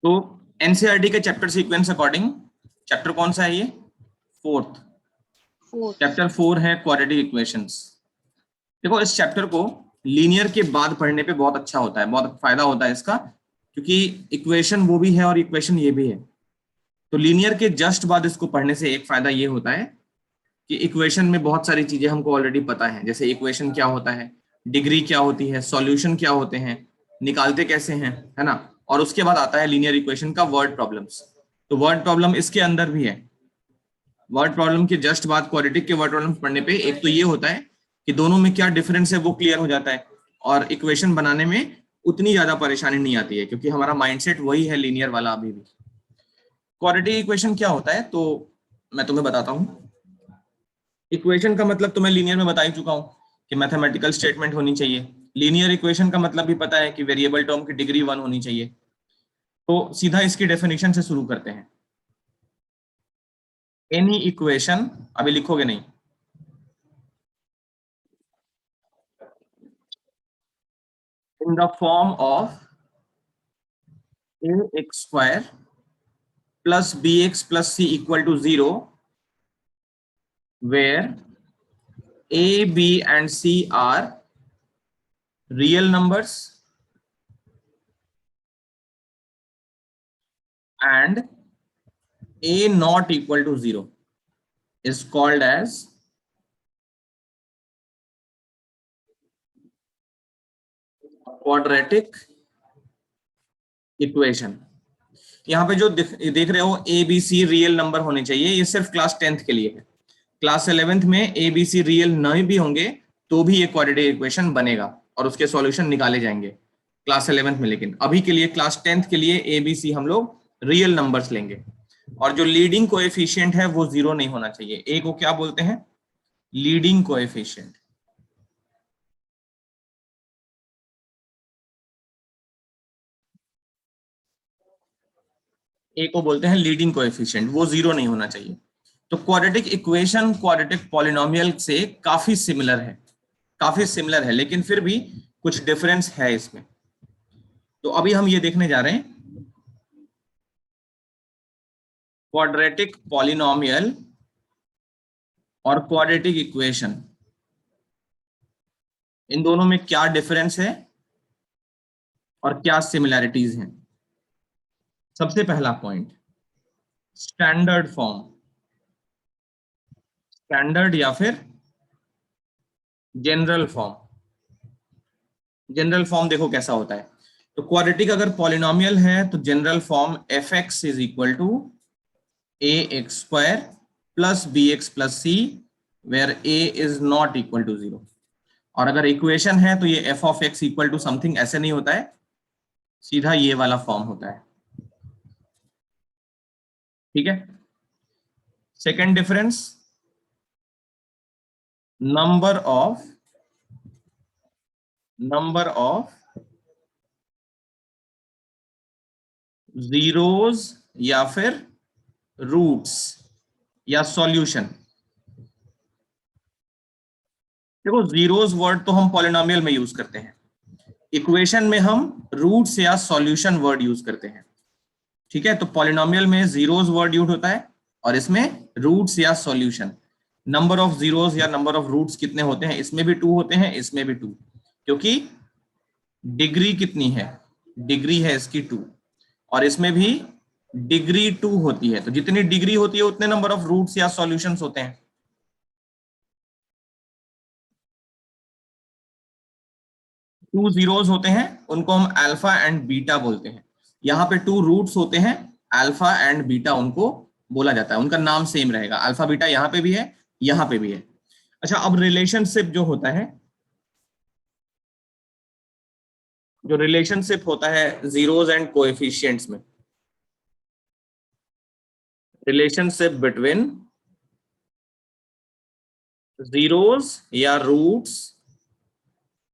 तो एनसीईआरटी के chapter sequence according chapter कौन सा है ये? फोर्थ। चैप्टर 4 है क्वाड्रेटिक इक्वेशंस। देखो इस चैप्टर को लीनियर के बाद पढ़ने पे बहुत अच्छा होता है, बहुत फायदा होता है इसका, क्योंकि इक्वेशन वो भी है और इक्वेशन ये भी है। तो लीनियर के जस्ट बाद इसको पढ़ने से एक फायदा ये होता है कि इक्वेशन में बहुत सारी चीजें हमको ऑलरेडी पता है, जैसे इक्वेशन क्या होता है, डिग्री क्या होती है, सॉल्यूशन क्या होते हैं, निकालते कैसे हैं, है ना। और उसके बाद आता है लीनियर इक्वेशन का वर्ड प्रॉब्लम्स। तो वर्ड प्रॉब्लम इसके अंदर भी है। वर्ड प्रॉब्लम के जस्ट बाद क्वाड्रेटिक के वर्ड प्रॉब्लम पढ़ने पे एक तो ये होता है कि दोनों में क्या डिफरेंस है वो क्लियर हो जाता है, और इक्वेशन बनाने में उतनी ज्यादा परेशानी नहीं आती है, क्योंकि हमारा माइंडसेट वही है लीनियर वाला अभी भी। क्वाड्रेटिक इक्वेशन क्या होता है तो मैं तुम्हें बताता हूँ। इक्वेशन का मतलब तो मैं लीनियर में बता ही चुका हूँ कि मैथमेटिकल स्टेटमेंट होनी चाहिए। लीनियर इक्वेशन का मतलब भी पता है कि वेरिएबल टर्म की डिग्री 1 होनी चाहिए। तो सीधा इसकी डेफिनेशन से शुरू करते हैं। एनी इक्वेशन, अभी लिखोगे नहीं, in the form of ax square plus bx plus c equal to 0, where a, b and c are real numbers and a not equal to 0 is called as quadratic equation. यहाँ पे जो देख रहे हो a b c real number होने चाहिए, ये सिर्फ क्लास 10th के लिए है। क्लास 11th में ए बी सी रियल नहीं भी होंगे तो भी ये क्वाड्रेटिक इक्वेशन बनेगा और उसके सॉल्यूशन निकाले जाएंगे क्लास 11th में। लेकिन अभी के लिए क्लास 10th के लिए ए बी सी हम लोग रियल नंबर्स लेंगे, और जो लीडिंग कोएफिशिएंट है वो 0 नहीं होना चाहिए। ए को क्या बोलते हैं? Leading coefficient. ए को बोलते हैं लीडिंग कोएफिशिएंट, वो 0 नहीं होना चाहिए। तो क्वाड्रेटिक इक्वेशन क्वाड्रेटिक पॉलिनोमियल से काफी सिमिलर है, काफी सिमिलर है, लेकिन फिर भी कुछ डिफरेंस है इसमें। तो अभी हम ये देखने जा रहे हैं क्वाड्रेटिक पॉलिनोमियल और क्वाड्रेटिक इक्वेशन, इन दोनों में क्या डिफरेंस है और क्या सिमिलैरिटीज हैं। सबसे पहला पॉइंट, स्टैंडर्ड फॉर्म। स्टैंडर्ड या फिर जनरल फॉर्म। जनरल फॉर्म देखो कैसा होता है। तो क्वाड्रेटिक अगर पॉलिनोमियल है तो general form f x is equal to a x square plus b x plus c, where a is not equal to 0। और अगर इक्वेशन है तो ये f of x equal to something ऐसे नहीं होता है, सीधा ये वाला फॉर्म होता है। ठीक है। Second difference, number of zeros या फिर रूट्स या सॉल्यूशन। देखो जीरोस वर्ड तो हम पॉलिनोमियल में यूज करते हैं, इक्वेशन में हम रूट्स या सॉल्यूशन वर्ड यूज करते हैं। ठीक है। तो पॉलिनोमियल में जीरोस वर्ड यूज होता है और इसमें रूट्स या सॉल्यूशन। नंबर ऑफ जीरोस या नंबर ऑफ रूट्स कितने होते हैं, इसमें भी 2 होते हैं, इसमें भी 2, क्योंकि डिग्री कितनी है, डिग्री है इसकी 2, और इसमें भी डिग्री 2 होती है। तो जितनी डिग्री होती है उतने नंबर ऑफ रूट्स या सॉल्यूशंस होते हैं। 2 जीरोस होते हैं, उनको हम अल्फा एंड बीटा बोलते हैं। यहाँ पे 2 रूट्स होते हैं, अल्फा एंड बीटा उनको बोला जाता है, उनका नाम सेम रहेगा। अल्फा बीटा यहाँ पे भी है, यहाँ पे भी है। अच्छा, अब रिलेशनशिप जो होता है, जो रिलेशनशिप होता है जीरोस एंड कोएफिशिएंट्स में, रिलेशनशिप बिटवीन जीरोस या रूट्स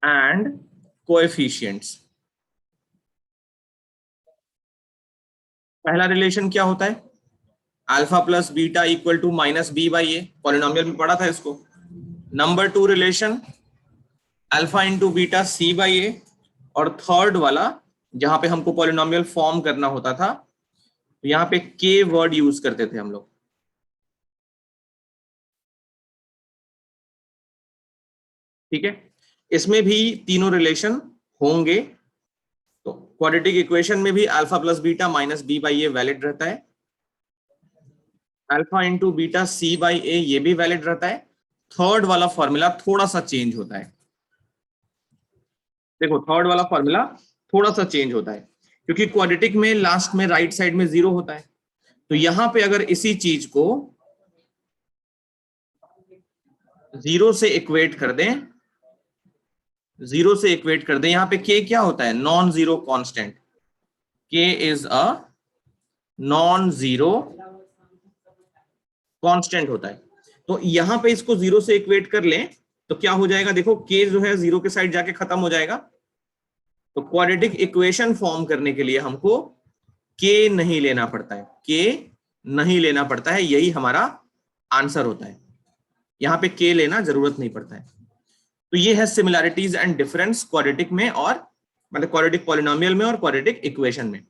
एंड कोएफिशिएंट्स। पहला रिलेशन क्या होता है? Alpha plus beta equal to minus b by a, polynomial में पढ़ा था इसको। Number 2 relation, alpha into beta c by a, और थर्ड वाला जहां पे हमको पॉलिनोमियल फॉर्म करना होता था, तो यहाँ पे के वर्ड यूज करते थे हम लोग। ठीक है, इसमें भी तीनों रिलेशन होंगे। तो क्वाड्रेटिक इक्वेशन में भी alpha plus beta minus b by a valid रहता है, alpha into beta c by a ये भी वैलिड रहता है। थर्ड वाला फॉर्मूला थोड़ा सा चेंज होता है। देखो थर्ड वाला फॉर्मूला थोड़ा सा चेंज होता है, क्योंकि क्वाड्रेटिक में लास्ट में राइट साइड में 0 होता है। तो यहां पे अगर इसी चीज को 0 से इक्वेट कर दें, 0 से इक्वेट कर दें, यहां पे के क्या होता है, नॉन जीरो कांस्टेंट। के is a non zero constant होता है। तो यहां पे इसको 0 से इक्वेट कर लें तो क्या हो जाएगा, देखो के जो है 0 के साइड जाके खत्म हो जाएगा। तो क्वाड्रेटिक इक्वेशन फॉर्म करने के लिए हमको के नहीं लेना पड़ता है, के नहीं लेना पड़ता है, यही हमारा आंसर होता है। यहां पे के लेना जरूरत नहीं पड़ता है। तो ये है सिमिलैरिटीज एंड डिफरेंस क्वाड्रेटिक में, और मतलब क्वाड्रेटिक पॉलिनोमियल में और क्वाड्रेटिक इक्वेशन में।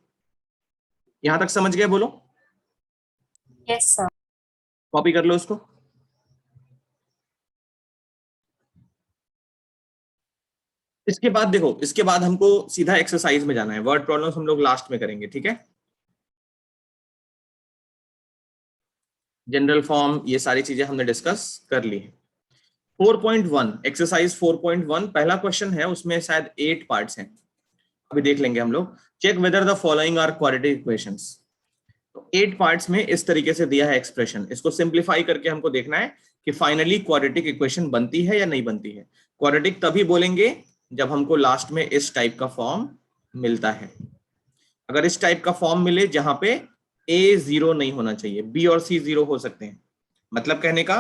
यहां तक समझ गए, बोलो। Yes sir. कॉपी कर लो इसको। इसके बाद देखो, इसके बाद हमको सीधा एक्सरसाइज में जाना है। वर्ड प्रॉब्लम्स हम लोग लास्ट में करेंगे, ठीक है। जनरल फॉर्म ये सारी चीजें हमने डिस्कस कर ली है। 4.1 एक्सरसाइज 4.1 पहला क्वेश्चन है, उसमें शायद 8 पार्ट्स हैं, अभी देख लेंगे हम लोग। Check whether the following are quadratic equations. तो 8 पार्ट्स में इस तरीके से दिया है एक्सप्रेशन, इसको सिंप्लीफाई करके हमको देखना है कि फाइनली क्वाड्रेटिक इक्वेशन बनती है या नहीं बनती है। क्वाड्रेटिक तभी बोलेंगे जब हमको लास्ट में इस टाइप का फॉर्म मिलता है। अगर इस टाइप का फॉर्म मिले जहां पे ए 0 नहीं होना चाहिए, बी और सी 0 हो सकते हैं, मतलब कहने का,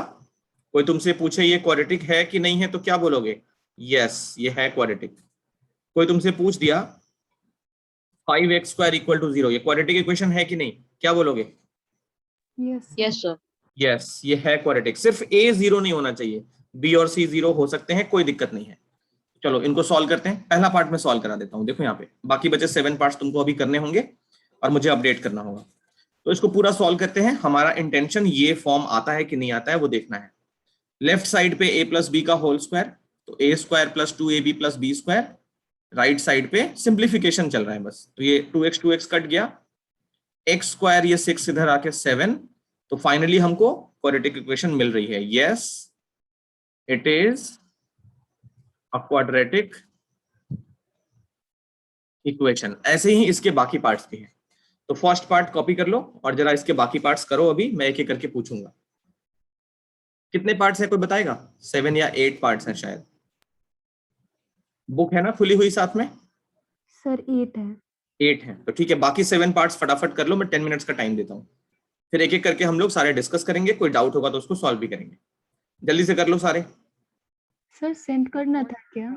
कोई तुमसे पूछे ये क्वाड्रेटिक है कि नहीं है तो क्या बोलोगे, यस ये है क्वाड्रेटिक। कोई तुमसे पूछ दिया 5x² = 0, ये क्वाड्रेटिक इक्वेशन है कि नहीं, क्या बोलोगे, यस सर। यस ये है क्वाड्रेटिक। सिर्फ ए 0 नहीं होना चाहिए, बी और सी 0 हो सकते हैं, कोई दिक्कत नहीं है। चलो इनको सॉल्व करते हैं। पहला पार्ट में सॉल्व करा देता हूं, देखो यहाँ पे बाकी बचे 7 पार्ट्स तुमको अभी करने होंगे और मुझे अपडेट करना होगा। तो इसको पूरा सॉल्व करते हैं। हमारा इंटेंशन ये फॉर्म आता है कि नहीं आता है वो देखना है। लेफ्ट साइड पे a प्लस बी का होल स्क्वायर, तो a² + 2ab + b²। Right side पे सिंप्लीफिकेशन चल रहा है बस, तो ये 2x कट गया, x², ये 6 इधर आके 7। तो फाइनली हमको क्वाड्रेटिक इक्वेशन मिल रही है, yes it is a quadratic equation. ऐसे ही इसके बाकी पार्ट्स भी हैं। तो फर्स्ट पार्ट कॉपी कर लो और जरा इसके बाकी पार्ट्स करो, अभी मैं एक एक करके पूछूंगा। कितने पार्ट्स है कोई बताएगा, 7 या 8 पार्ट्स हैं शायद। बुक है ना खुली हुई साथ में, सर 8 है। 8 है तो ठीक है, बाकी 7 पार्ट्स फटाफट कर लो, मैं 10 मिनट्स का टाइम देता हूँ। फिर एक एक करके हम लोग सारे डिस्कस करेंगे, कोई डाउट होगा तो उसको सॉल्व भी करेंगे। जल्दी से कर लो सारे। सर सेंड करना था क्या?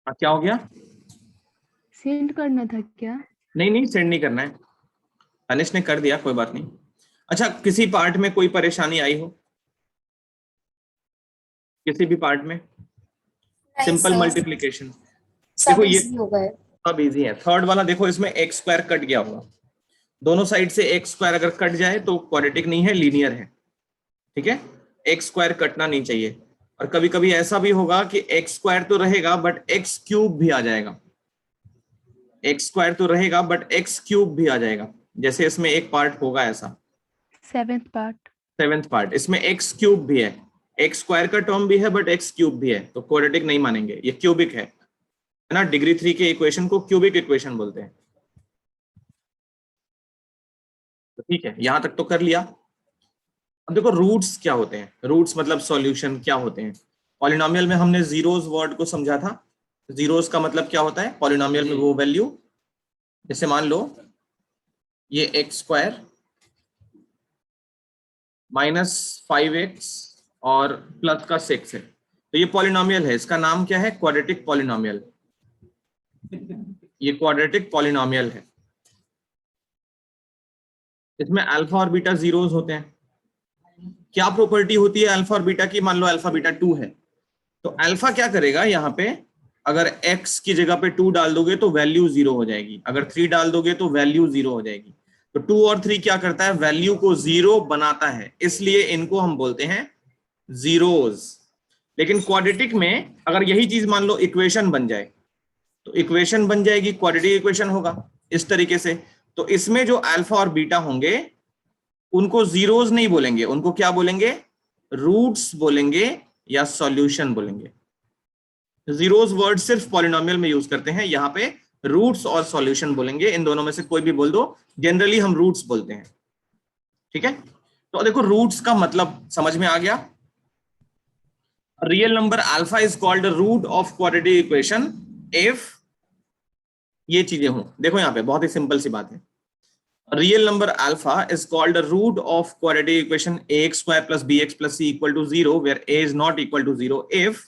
क्या हो गया, सेंड करना था क्या? नहीं नहीं सेंड नहीं करना है, अनिश ने कर दिया, कोई बात नहीं। अच्छा किसी पार्ट में कोई परेशानी आई हो, किसी भी पार्ट में, सिंपल मल्टीप्लिकेशन, देखो ये सब इजी है। थर्ड वाला देखो, इसमें x² कट गया होगा, दोनों साइड से x² अगर कट जाए तो क्वाड्रेटिक नहीं है, लीनियर है, ठीक है। x² कटना नहीं चाहिए। और कभी कभी ऐसा भी होगा कि x² तो रहेगा बट x³ भी आ जाएगा, x² तो रहेगा बट x³ भी आ जाएगा, जैसे इसमें एक पार्ट होगा ऐसा, 7th पार्ट। 7th पार्ट, इसमें x³ भी है, x² का टर्म भी है बट x³ भी है, तो क्वाड्रेटिक नहीं मानेंगे, ये क्यूबिक है ना। डिग्री 3 के इक्वेशन को क्यूबिक इक्वेशन बोलते हैं। तो ठीक है, यहां तक तो कर लिया। अब देखो रूट्स क्या होते हैं, रूट्स मतलब सॉल्यूशन क्या होते हैं। पॉलिनोमियल में हमने जीरोस वर्ड को समझा था। जीरोस का मतलब क्या होता है पॉलिनोमियल में, वो वैल्यू, जैसे मान लो ये x² - 5x और प्लस का 6 है, तो ये पॉलिनोमियल है, इसका नाम क्या है, क्वाड्रेटिक पॉलिनोमियल। ये क्वाड्रेटिक पॉलिनोमियल है, इसमें अल्फा और बीटा जीरोस होते हैं। क्या प्रॉपर्टी होती है अल्फा और बीटा की, मान लो अल्फा बीटा 2 है, तो अल्फा क्या करेगा, यहाँ पे अगर x की जगह पे 2 डाल दोगे तो वैल्यू 0 हो जाएगी, अगर 3 डाल दोगे तो वैल्यू 0 हो जाएगी। तो 2 और 3 क्या करता है, वैल्यू को 0 बनाता है, इसलिए इनको हम बोलते हैं जीरोस। लेकिन क्वाड्रेटिक में अगर यही चीज मान लो इक्वेशन बन जाए, तो इक्वेशन बन जाएगी, क्वाड्रेटिक इक्वेशन होगा इस तरीके से। तो इसमें जो अल्फा और बीटा होंगे उनको जीरोस नहीं बोलेंगे, उनको क्या बोलेंगे, रूट्स बोलेंगे या सॉल्यूशन बोलेंगे। जीरोस वर्ड सिर्फ पॉलिनोमियल में यूज करते हैं, यहाँ पे रूट्स और सॉल्यूशन बोलेंगे, इन दोनों में से कोई भी बोल दो, जनरली हम रूट्स बोलते हैं। ठीक है, तो देखो रूट्स का मतलब समझ में आ गया। Real number alpha is called root of quadratic equation if ये चीजें हों। देखो यहाँ पे बहुत ही सिंपल सी बात है, real number alpha is called root of quadratic equation ax square plus bx plus c equal to 0 where a is not equal to 0 if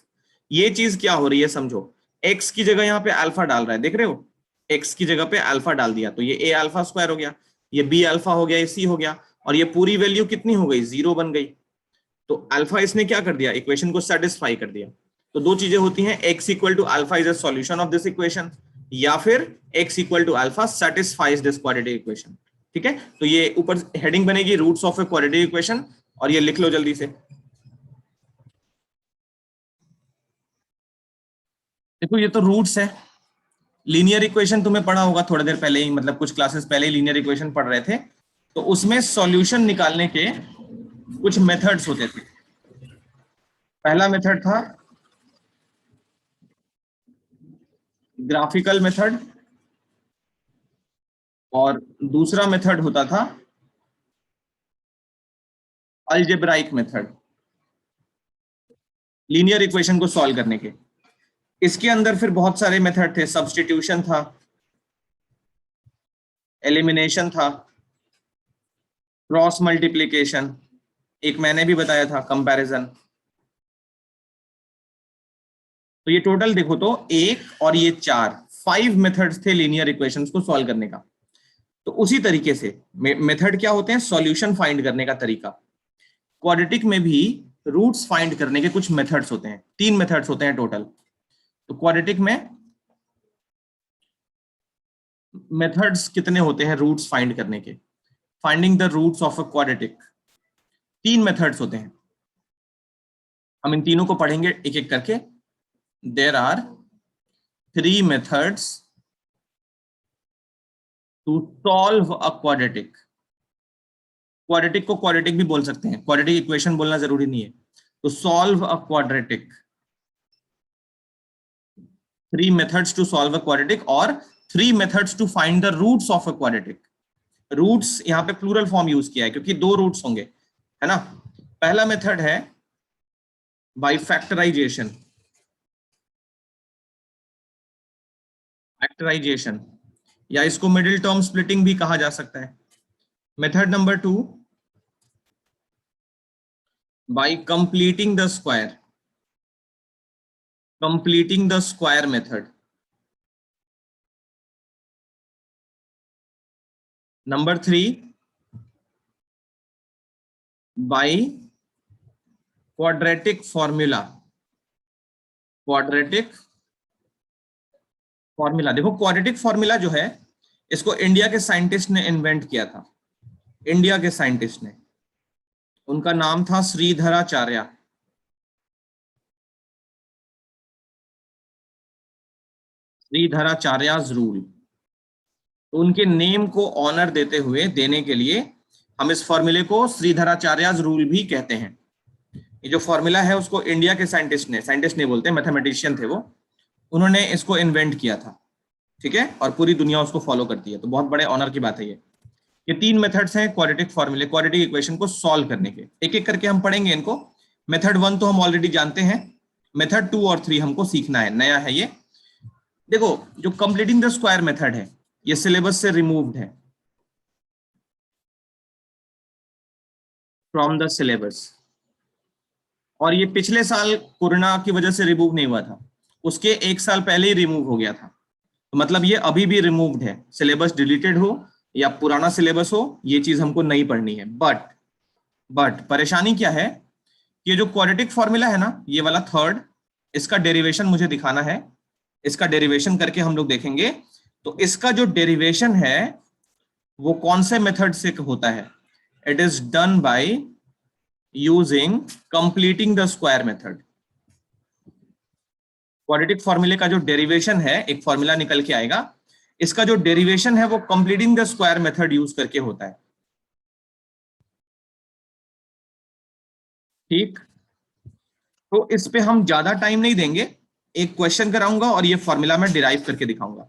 ये चीज क्या हो रही है, समझो x की जगह यहाँ पे अल्फा डाल रहा है, देख रहे हो, x की जगह पे अल्फा डाल दिया तो ये a अल्फा स्क्वायर हो गया, ये b अल्फा हो गया, ये c हो गया, और ये पूरी वैल्यू कितनी हो गई, 0 बन गई। तो अल्फा इसने क्या कर दिया, इक्वेशन को सेटिस्फाई कर दिया। तो दो चीजें होती हैं, x equal to alpha is a solution of this equation, या फिर x equal to alpha satisfies this quadratic equation. ठीक है, तो ये ऊपर हेडिंग बनेगी roots of a quadratic equation, और ये लिख लो जल्दी से। देखो ये तो रूट्स है, लीनियर इक्वेशन तुम्हें पढ़ा होगा थोड़ी देर पहले ही, मतलब कुछ क्लासेस पहले ही लीनियर इक्वेशन पढ़ रहे थे, तो उसमें सॉल्यूशन निकालने के कुछ मेथड्स होते थे। पहला मेथड था ग्राफिकल मेथड, और दूसरा मेथड होता था अलजेब्राइक मेथड, लीनियर इक्वेशन को सॉल्व करने के। इसके अंदर फिर बहुत सारे मेथड थे, सब्स्टिट्यूशन था, एलिमिनेशन था, क्रॉस मल्टीप्लिकेशन, एक मैंने भी बताया था कंपैरिजन। तो ये टोटल देखो तो एक और ये 5 मेथड्स थे लीनियर इक्वेशंस को सॉल्व करने का। तो उसी तरीके से मेथड क्या होते हैं, सॉल्यूशन फाइंड करने का तरीका। क्वाड्रेटिक में भी रूट्स फाइंड करने के कुछ मेथड्स होते हैं, 3 मेथड्स होते हैं टोटल। तो क्वाड्रेटिक में मेथड्स कितने होते हैं रूट्स फाइंड करने के, finding the roots of a quadratic, 3 methods होते हैं। हम इन तीनों को पढ़ेंगे एक एक करके। There are 3 methods to solve a quadratic. Quadratic को क्वाड्रेटिक भी बोल सकते हैं, क्वाड्रेटिक इक्वेशन बोलना जरूरी नहीं है। तो solve a quadratic, 3 methods to solve a quadratic, और 3 methods to find the roots of a quadratic. Roots यहाँ पे प्लूरल फॉर्म यूज किया है क्योंकि 2 रूट्स होंगे, है ना। पहला मेथड है बाय फैक्टराइजेशन, फैक्टराइजेशन, या इसको मिडिल टर्म स्प्लिटिंग भी कहा जा सकता है। Method number 2 bye completing the square, completing the square method. Number 3 by quadratic formula, quadratic formula. देखो क्वाड्रेटिक फॉर्मूला जो है इसको इंडिया के साइंटिस्ट ने इन्वेंट किया था, इंडिया के साइंटिस्ट ने, उनका नाम था श्रीधराचार्य। श्रीधराचार्य's रूल। तो उनके नेम को ऑनर देते हुए, देने के लिए हम इस फॉर्मूले को श्रीधराचार्य's रूल भी कहते हैं। ये जो फॉर्मूला है उसको इंडिया के साइंटिस्ट नहीं बोलते, मैथमेटिशियन थे वो, उन्होंने इसको इन्वेंट किया था। ठीक है, और पूरी दुनिया उसको फॉलो करती है, तो बहुत बड़े ऑनर की बात है ये। ये 3 मेथड्स हैं क्वाड्रेटिक फॉर्मूले, क्वाड्रेटिक इक्वेशन को सॉल्व करने के। एक एक करके हम पढ़ेंगे इनको। मेथड 1 तो हम ऑलरेडी जानते हैं, मेथड 2 और 3 हमको सीखना है, नया है ये। देखो जो कंप्लीटिंग द स्क्वायर मेथड है ये सिलेबस से रिमूव्ड है, फ्रॉम द सिलेबस, और ये पिछले साल कोरोना की वजह से रिमूव नहीं हुआ था, उसके 1 साल पहले ही रिमूव हो गया था। तो मतलब ये अभी भी रिमूव्ड है, सिलेबस डिलीटेड हो या पुराना सिलेबस हो, ये चीज हमको नहीं पढ़नी है। बट परेशानी क्या है, ये जो क्वाड्रेटिक फॉर्मूला है ना, ये वाला थर्ड, इसका डेरिवेशन मुझे दिखाना है इसका डेरिवेशन करके हम लोग देखेंगे। तो इसका जो डेरिवेशन है वो कौन से मेथड से होता है? It is done by using completing the square method. Quadratic फॉर्मूले का जो डेरिवेशन है, एक फॉर्मूला निकल के आएगा, इसका जो डेरिवेशन है वो completing the square method use करके होता है। ठीक, तो इस पे हम ज्यादा टाइम नहीं देंगे, एक क्वेश्चन कराऊंगा और ये फॉर्मूला मैं डिराइव करके दिखाऊंगा।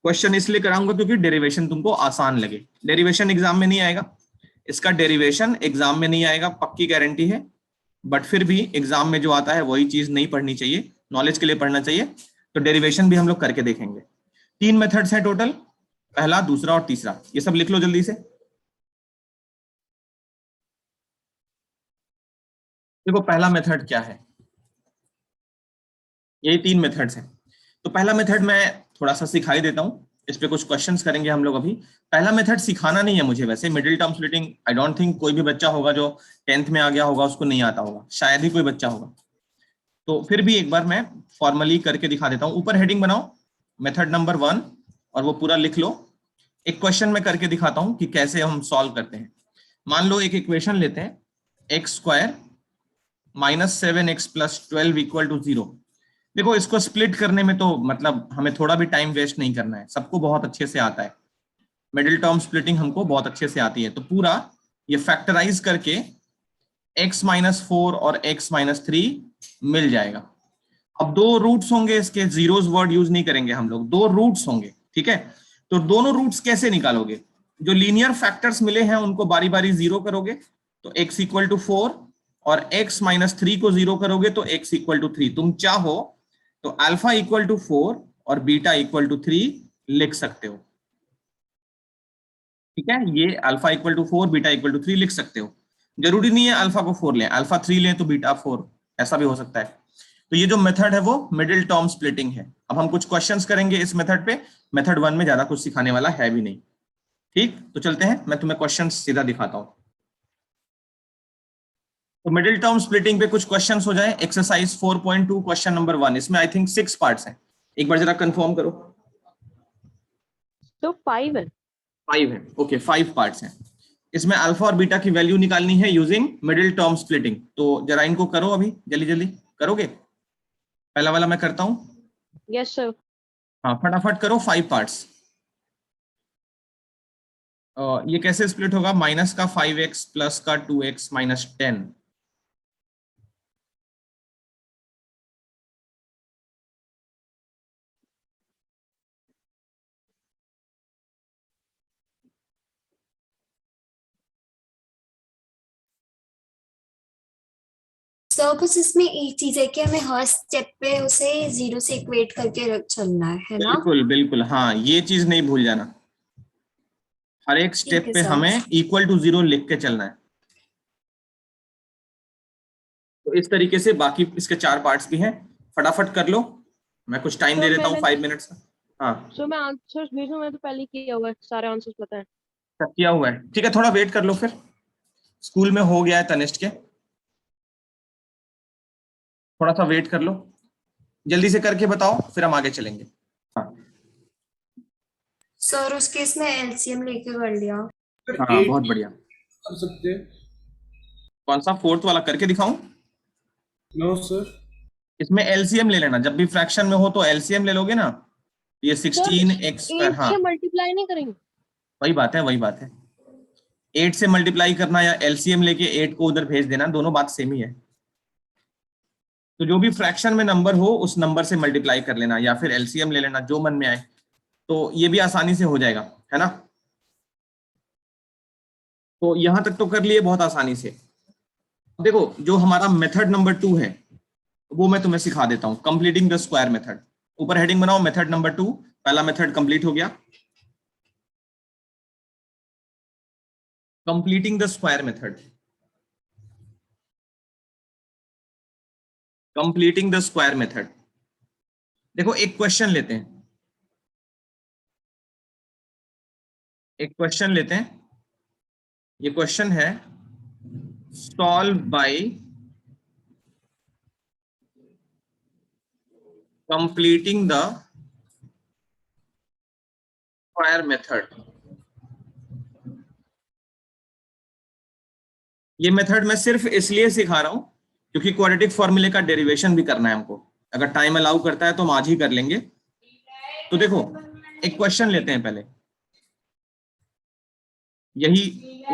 क्वेश्चन इसलिए कराऊंगा क्योंकि डेरिवेशन तुमको आसान लगे। डेरिवेशन एग्जाम में नहीं आएगा, इसका डेरिवेशन एग्जाम में नहीं आएगा, पक्की गारंटी है, बट फिर भी एग्जाम में जो आता है वही चीज नहीं पढ़नी चाहिए, नॉलेज के लिए पढ़ना चाहिए। तो डेरिवेशन भी हम लोग करके देखेंगे। 3 मेथड्स हैं टोटल, पहला, दूसरा और तीसरा। ये सब लिख लो जल्दी से। देखो पहला मेथड क्या है, यही 3 मेथड्स हैं। तो पहला मेथड मैं थोड़ा सा सिखाई देता हूँ, इस पे कुछ क्वेश्चंस करेंगे हम लोग अभी। पहला मेथड सिखाना नहीं है मुझे, वैसे middle term splitting I don't think कोई भी बच्चा होगा जो 10th में आ गया होगा उसको नहीं आता होगा, शायद ही कोई बच्चा होगा। तो फिर भी एक बार मैं फॉर्मली करके दिखा देता हूँ। ऊपर हेडिंग बनाओ मेथड नंबर 1 और वो पूरा लिख लो। एक क्वेश्चन में करके दिखाता हूँ कि कैसे हम सॉल्व करते हैं। मान लो एक इक्वेशन लेते हैं, x square minus 7x plus 12 equal to 0। देखो इसको स्प्लिट करने में तो मतलब हमें थोड़ा भी टाइम वेस्ट नहीं करना है, सबको बहुत अच्छे से आता है, मिडिल टर्म स्प्लिटिंग हमको बहुत अच्छे से आती है। तो पूरा ये फैक्टराइज करके x माइनस 4 और x माइनस 3 मिल जाएगा। अब 2 रूट्स होंगे इसके, जीरोस वर्ड यूज नहीं करेंगे हम लोग, 2 रूट्स होंगे, ठीक है। तो दोनों रूट्स कैसे निकालोगे? जो लीनियर फैक्टर्स मिले हैं उनको बारी बारी जीरो करोगे, तो x इक्वल टू 4, और x माइनस 3 को जीरो करोगे तो x इक्वल टू 3। तुम चाहो तो अल्फा इक्वल टू 4 और बीटा इक्वल टू 3 लिख सकते हो, ठीक है। ये alpha equal to 4, beta equal to 3 लिख सकते हो। जरूरी नहीं है अल्फा को 4 लें, अल्फा 3 लें तो बीटा 4, ऐसा भी हो सकता है। तो ये जो मेथड है वो मिडिल टर्म स्प्लिटिंग है। अब हम कुछ क्वेश्चंस करेंगे इस मेथड पे, मेथड 1 में ज्यादा कुछ सिखाने वाला है भी नहीं। ठीक, तो चलते हैं, मैं तुम्हें क्वेश्चन सीधा दिखाता हूं। तो मिडिल टर्म स्प्लिटिंग पे कुछ क्वेश्चंस हो जाए। एक्सरसाइज 4.2 क्वेश्चन नंबर 1, इसमें आई थिंक 6 पार्ट्स हैं, एक बार जरा कंफर्म करो। तो 5 है। 5 है, ओके, 5 पार्ट्स हैं। इसमें अल्फा और बीटा की वैल्यू निकालनी है यूजिंग मिडिल टर्म स्प्लिटिंग। तो जरा इनको करो, अभी जल्दी जल्दी करोगे। पहला वाला मैं करता हूं, यस सर। हाँ फटाफट करो। 5 पार्ट्स। ये कैसे स्प्लिट होगा? माइनस का 5x प्लस का 2x माइनस 10। सर बस इसमें एक चीज है कि हमें हर स्टेप पे उसे 0 से इक्वेट करके रख चलना है ना? बिल्कुल बिल्कुल, हाँ ये चीज नहीं भूल जाना, हर एक ठीक स्टेप है पे सर। हमें इक्वल टू 0 लिख के चलना है। तो इस तरीके से बाकी इसके 4 पार्ट्स भी हैं, फटाफट कर लो, मैं कुछ टाइम दे सर देता हूँ, मैंने 5 मिनट्स का। हाँ सर मैं आंसर्स भेजूं, मैं तो पहले ही किया हुआ है, सारे आंसर्स पता है। सब किया हुआ है, ठीक है। थोड़ा वेट कर लो, फिर स्कूल में हो गया है तनिष्क के, थोड़ा सा वेट कर लो, जल्दी से करके बताओ फिर हम आगे चलेंगे। हाँ सर उस केस में एलसीएम लेके कर लिया। हाँ बहुत बढ़िया। कर सकते हैं। कौन सा 4th वाला करके दिखाऊं? No sir. इसमें एलसीएम ले लेना, जब भी फ्रैक्शन में हो तो एलसीएम ले लोगे ना। ये सर 16x, 8 हाँ से मल्टीप्लाई नहीं करेंगे? वही बात है, वही बात है। 8 से मल्टीप्लाई करना या एलसीएम लेके 8 को उधर भेज देना, दोनों बात सेम ही है। तो जो भी फ्रैक्शन में नंबर हो उस नंबर से मल्टीप्लाई कर लेना या फिर एलसीएम ले लेना, जो मन में आए। तो ये भी आसानी से हो जाएगा, है ना। तो यहां तक तो कर लिए बहुत आसानी से। देखो जो हमारा मेथड नंबर 2 है वो मैं तुम्हें सिखा देता हूं, कंप्लीटिंग द स्क्वायर मेथड। ऊपर हेडिंग बनाओ मेथड नंबर 2, पहला मेथड कंप्लीट हो गया। Completing the square method, completing the square method. देखो एक क्वेश्चन लेते हैं, एक क्वेश्चन लेते हैं। ये क्वेश्चन है solve by completing the square method. ये मेथड मैं सिर्फ इसलिए सिखा रहा हूं क्योंकि क्वाड्रेटिक फॉर्मूले का डेरिवेशन भी करना है हमको। अगर टाइम अलाउ करता है तो हम आज ही कर लेंगे। तो देखो एक क्वेश्चन लेते हैं, पहले यही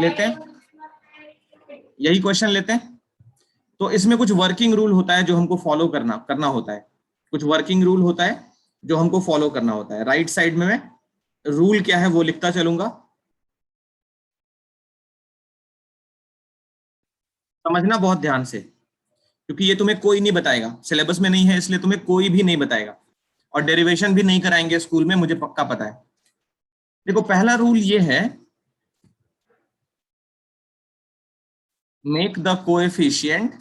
लेते हैं, यही क्वेश्चन लेते हैं। तो इसमें कुछ वर्किंग रूल होता है जो हमको फॉलो करना होता है। कुछ वर्किंग रूल होता है जो हमको फॉलो करना होता है। राइट साइड में मैं रूल क्या है वो लिखता चलूंगा, समझना बहुत ध्यान से, क्योंकि ये तुम्हें कोई नहीं बताएगा, सिलेबस में नहीं है इसलिए तुम्हें कोई भी नहीं बताएगा, और डेरिवेशन भी नहीं कराएंगे स्कूल में, मुझे पक्का पता है। देखो पहला रूल ये है, make the coefficient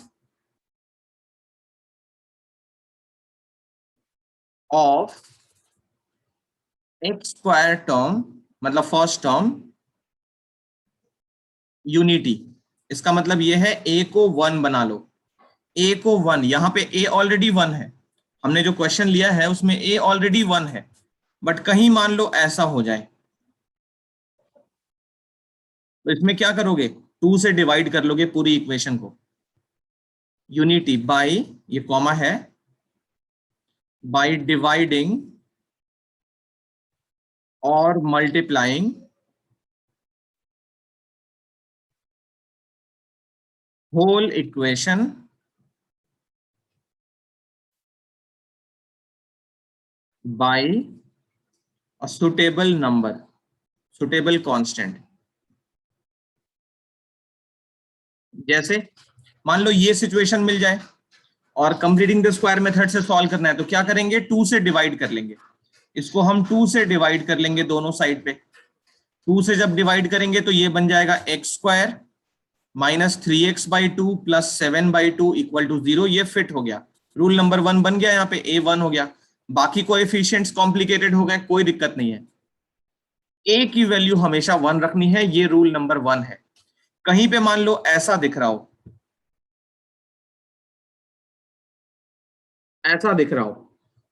of x square term, मतलब फर्स्ट टर्म, यूनिटी। इसका मतलब ये है ए को 1 बना लो। ए को 1, यहां पे ए ऑलरेडी 1 है, हमने जो क्वेश्चन लिया है उसमें ए ऑलरेडी 1 है, बट कहीं मान लो ऐसा हो जाए तो इसमें क्या करोगे, 2 से डिवाइड कर लोगे पूरी इक्वेशन को। यूनिटी बाय, ये कॉमा है, बाय डिवाइडिंग और multiplying whole equation by a suitable number, suitable constant. जैसे मान लो ये सिचुएशन मिल जाए और कंप्लीटिंग द स्क्वायर मेथड से सॉल्व करना है तो क्या करेंगे, 2 से डिवाइड कर लेंगे। इसको हम 2 से डिवाइड कर लेंगे दोनों साइड पे। 2 से जब डिवाइड करेंगे तो ये बन जाएगा x square minus 3x/2 plus 7/2 equal to 0। ये फिट हो गया, रूल नंबर 1 बन गया, यहाँ पे a 1 हो गया। बाकी कोएफिशिएंट्स कॉम्प्लिकेटेड हो गए, कोई दिक्कत नहीं है, a की वैल्यू हमेशा 1 रखनी है, ये रूल नंबर 1 है। कहीं पे मान लो ऐसा दिख रहा हो, ऐसा दिख रहा हो,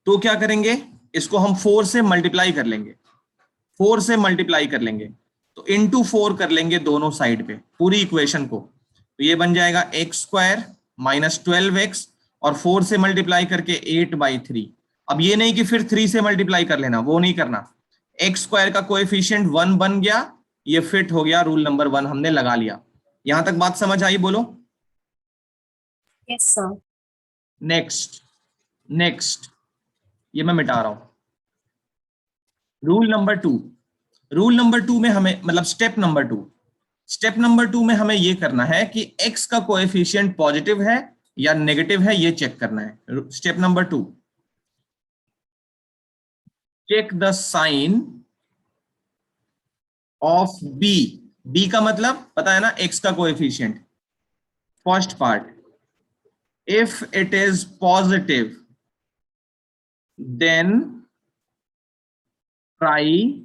तो क्या करेंगे, इसको हम 4 से मल्टीप्लाई कर लेंगे। 4 से मल्टीप्लाई कर लेंगे तो इंटू 4 कर लेंगे दोनों साइड पे पूरी इक्वेशन को, तो ये बन जाएगा एक्स स्क्वायर माइनस 12x और 4 से मल्टीप्लाई करके 8/3। अब ये नहीं कि फिर 3 से मल्टीप्लाई कर लेना, वो नहीं करना। एक्स स्क्वायर का कोएफिशिएंट 1 बन गया, ये फिट हो गया, रूल नंबर 1 हमने लगा लिया। यहां तक बात समझ आई, बोलो। Yes sir. नेक्स्ट, नेक्स्ट ये मैं मिटा रहा हूं। रूल नंबर 2, रूल नंबर 2 में हमें, मतलब स्टेप नंबर 2 में हमें ये करना है कि x का कोएफिशिएंट पॉजिटिव है या नेगेटिव है, ये चेक करना है। Step number 2, check the sign of b। b का मतलब पता है ना, x का coefficient. First part, if it is positive then try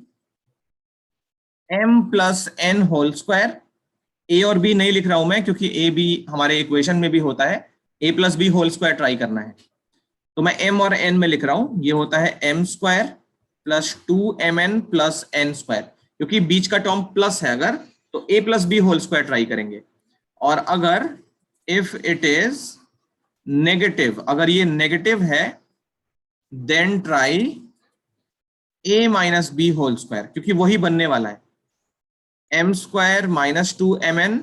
m plus n whole square. a और b नहीं लिख रहा हूं मैं क्योंकि a b हमारे इक्वेशन में भी होता है, a plus b whole square try करना है, तो मैं m और n में लिख रहा हूं। ये होता है m square plus 2mn plus n square, क्योंकि बीच का टर्म प्लस है अगर, तो a plus b whole square try करेंगे। और अगर इफ इट इज नेगेटिव, अगर ये नेगेटिव है, then try a minus b whole square, क्योंकि वही बनने वाला है, m square minus 2mn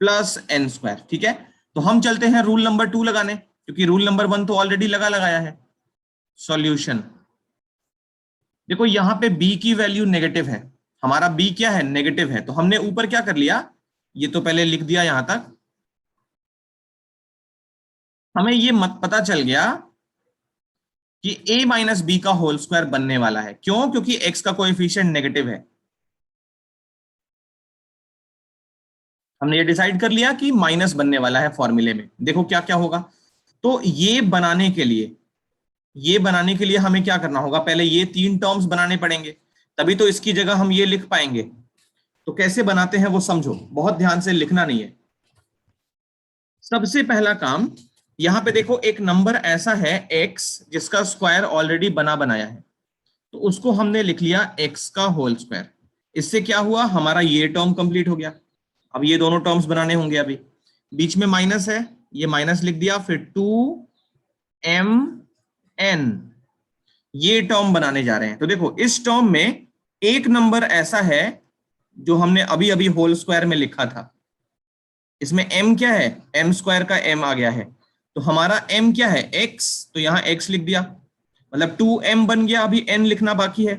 plus n square. ठीक है, तो हम चलते हैं रूल नंबर 2 लगाने, क्योंकि रूल नंबर 1 तो ऑलरेडी लगाया है। सॉल्यूशन, देखो यहां पे b की वैल्यू नेगेटिव है, हमारा b क्या है, नेगेटिव है, तो हमने ऊपर क्या कर लिया, ये तो पहले लिख दिया यहां तक। हमें ये मत पता चल गया कि a माइनस बी का होल स्क्वायर बनने वाला है। क्यों, क्योंकि x का कोएफिशिएंट नेगेटिव है। हमने ये डिसाइड कर लिया कि माइनस बनने वाला है फॉर्मूले में। देखो क्या क्या होगा, तो ये बनाने के लिए हमें क्या करना होगा, पहले ये 3 टर्म्स बनाने पड़ेंगे, तभी तो इसकी जगह हम ये लिख पाएंगे। तो कैसे बनाते हैं वो समझो, बहुत ध्यान से लिखना नहीं है। सबसे पहला काम, यहां पे देखो एक नंबर ऐसा है x जिसका स्क्वायर ऑलरेडी बनाया है, तो उसको हमने लिख लिया x का होल स्क्वायर। इससे क्या हुआ, हमारा ये टर्म कंप्लीट हो गया। अब ये दोनों टर्म्स बनाने होंगे, अभी बीच में माइनस है, ये माइनस लिख दिया, फिर 2mn, ये टर्म बनाने जा रहे हैं। तो देखो इस टर्म में एक नंबर ऐसा है जो हमने अभी अभी होल स्क्वायर में लिखा था, इसमें m क्या है, m स्क्वायर का m आ गया है, तो हमारा m क्या है, x, तो यहां x लिख दिया, मतलब 2m बन गया। अभी n लिखना बाकी है।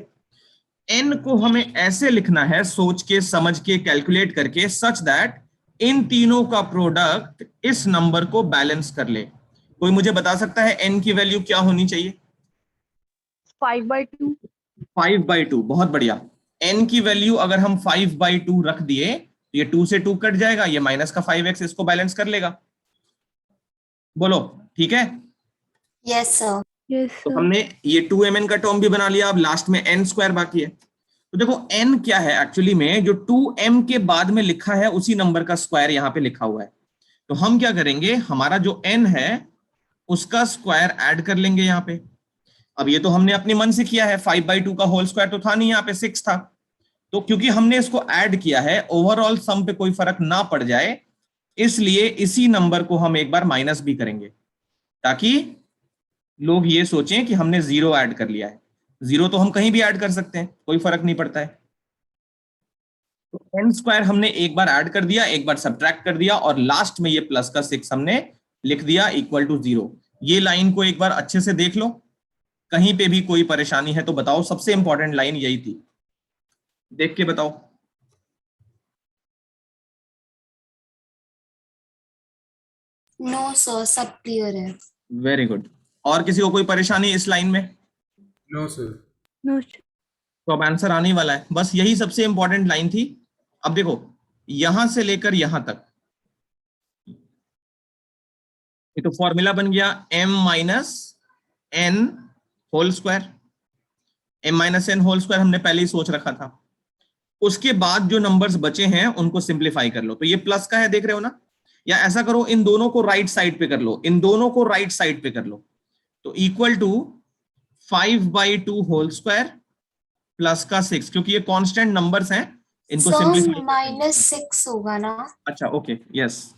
n को हमें ऐसे लिखना है, सोच के समझ के कैलकुलेट करके, सच दैट इन तीनों का प्रोडक्ट इस नंबर को बैलेंस कर ले। कोई मुझे बता सकता है n की वैल्यू क्या होनी चाहिए? 5/2। 5/2, बहुत बढ़िया। n की वैल्यू अगर हम 5/2 रख दिए तो ये 2 से 2 कट जाएगा, ये माइनस का 5x इसको बैलेंस कर लेगा। बोलो ठीक है? Yes sir. यस तो सर। हमने ये 2mn का टर्म भी बना लिया, अब लास्ट में n स्क्वायर बाकी है। तो देखो n क्या है एक्चुअली में, जो 2m के बाद में लिखा है उसी नंबर का स्क्वायर यहाँ पे लिखा हुआ है। तो हम क्या करेंगे, हमारा जो n है उसका स्क्वायर ऐड कर लेंगे यहाँ पे। अब ये तो हमने अपने मन से किया है, 5/2 का होल स्क्वायर तो था नहीं, यहाँ पे 6 था। तो क्योंकि हमने इसको ऐड किया है, ओवरऑल सम पे कोई फर्क ना पड़ जाए, इसलिए इसी नंबर को हम एक बार माइनस भी करेंगे, ताकि लोग ये सोचें कि हमने 0 ऐड कर लिया है। 0 तो हम कहीं भी ऐड कर सकते हैं, कोई फर्क नहीं पड़ता है। तो n स्क्वायर हमने एक बार ऐड कर दिया, एक बार सब्ट्रैक्ट कर दिया, और लास्ट में ये प्लस का 6 हमने लिख दिया इक्वल टू 0। ये लाइन को एक बार अच्छे से देख लो, कहीं पे भी कोई परेशानी है तो बताओ। सबसे इंपॉर्टेंट लाइन यही थी, देख के बताओ। नो सर, सब क्लियर है। Very good. और किसी को कोई परेशानी इस लाइन में? No sir. नो तो अब आंसर आने वाला है, बस यही सबसे इंपॉर्टेंट लाइन थी। अब देखो यहां से लेकर यहां तक, ये तो फॉर्मूला बन गया m minus n whole square. m minus n whole square हमने पहले ही सोच रखा था। उसके बाद जो नंबर्स बचे हैं उनको सिंप्लीफाई कर लो। तो ये प्लस का है, देख रहे हो ना, या ऐसा करो इन दोनों को राइट साइड पे कर लो, इन दोनों को राइट साइड पे कर लो। तो equal to 5/2 whole square plus का 6, क्योंकि ये कांस्टेंट नंबर्स हैं, इनको सर सिंप्लीफाई। -6 होगा ना? अच्छा ओके, यस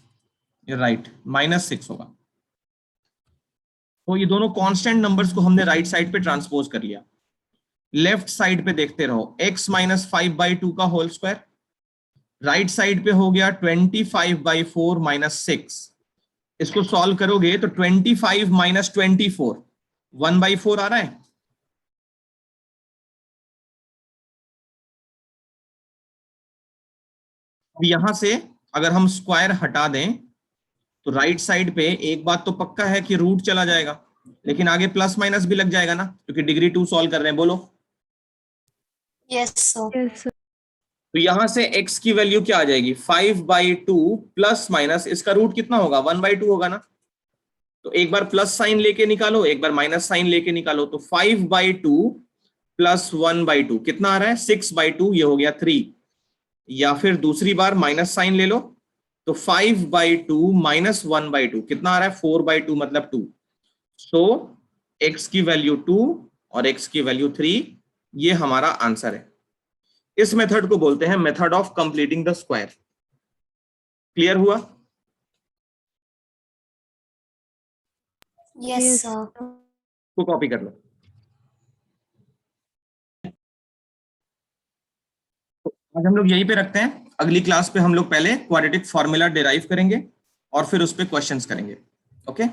यू राइट, -6 होगा। तो ये दोनों कांस्टेंट नंबर्स को हमने राइट साइड पे ट्रांसपोज कर लिया। लेफ्ट साइड पे देखते रहो, x माइनस 5/2 का होल स्क्वायर, राइट साइड पे हो गया 25/4 माइनस 6। इसको सॉल्व करोगे तो 25 माइनस 24 1/4 आ रहा है। अब यहां से अगर हम स्क्वायर हटा दें तो राइट साइड पे एक बात तो पक्का है कि रूट चला जाएगा, लेकिन आगे प्लस माइनस भी लग जाएगा ना, क्योंकि डिग्री 2 सॉल्व कर रहे हैं। बोलो यस सर। Yes sir. तो यहां से x की वैल्यू क्या आ जाएगी, 5/2 प्लस माइनस इसका रूट कितना होगा, 1/2 होगा ना। तो एक बार प्लस साइन लेके निकालो, एक बार माइनस साइन लेके निकालो। तो 5/2 प्लस 1/2 कितना आ रहा है, 6/2, ये हो गया 3। या फिर दूसरी बार माइनस साइन ले लो, तो 5/2 माइनस 1/2 कितना आ रहा है, 4/2 मतलब 2। सो x की वैल्यू 2 और x की वैल्यू 3, ये हमारा आंसर है। इस मेथड को बोलते हैं method of completing the square. Clear हुआ? Yes sir. को कॉपी कर लो। तो आज हम लोग यहीं पे रखते हैं, अगली क्लास पे हम लोग पहले क्वाड्रेटिक फॉर्मूला डिराइव करेंगे और फिर उस पे क्वेश्चंस करेंगे। ओके